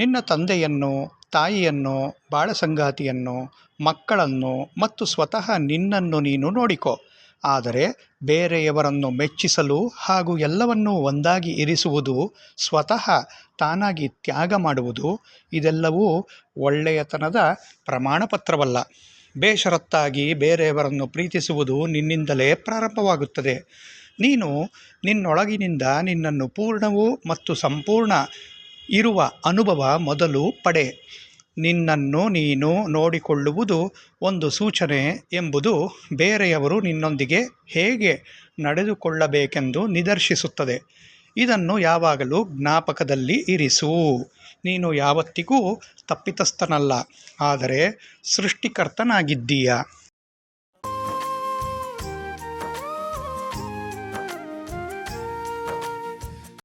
ನಿನ್ನ ತಂದೆಯನ್ನು, ತಾಯಿಯನ್ನು, ಬಾಳಸಂಗಾತಿಯನ್ನು, ಮಕ್ಕಳನ್ನು ಮತ್ತು ಸ್ವತಃ ನಿನ್ನನ್ನು ನೀನು ನೋಡಿಕೊ. ಆದರೆ ಬೇರೆಯವರನ್ನು ಮೆಚ್ಚಿಸಲು ಹಾಗೂ ಎಲ್ಲವನ್ನೂ ಒಂದಾಗಿ ಇರಿಸುವುದು, ಸ್ವತಃ ತಾನಾಗಿ ತ್ಯಾಗ ಮಾಡುವುದು, ಇದೆಲ್ಲವೂ ಒಳ್ಳೆಯತನದ ಪ್ರಮಾಣಪತ್ರವಲ್ಲ. ಬೇಷರತ್ತಾಗಿ ಬೇರೆಯವರನ್ನು ಪ್ರೀತಿಸುವುದು ನಿನ್ನಿಂದಲೇ ಪ್ರಾರಂಭವಾಗುತ್ತದೆ. ನೀನು ನಿನ್ನೊಳಗಿನಿಂದ ನಿನ್ನನ್ನು ಪೂರ್ಣವೂ ಮತ್ತು ಸಂಪೂರ್ಣ ಇರುವ ಅನುಭವ ಮೊದಲು ಪಡೆ. ನಿನ್ನನ್ನು ನೀನು ನೋಡಿಕೊಳ್ಳುವುದು ಒಂದು ಸೂಚನೆ ಎಂಬುದು ಬೇರೆಯವರು ನಿನ್ನೊಂದಿಗೆ ಹೇಗೆ ನಡೆದುಕೊಳ್ಳಬೇಕೆಂದು ನಿದರ್ಶಿಸುತ್ತದೆ. ಇದನ್ನು ಯಾವಾಗಲೂ ಜ್ಞಾಪಕದಲ್ಲಿ ಇರಿಸು. ನೀನು ಯಾವತ್ತಿಗೂ ತಪ್ಪಿತಸ್ಥನಲ್ಲ, ಆದರೆ ಸೃಷ್ಟಿಕರ್ತನಾಗಿದ್ದೀಯ.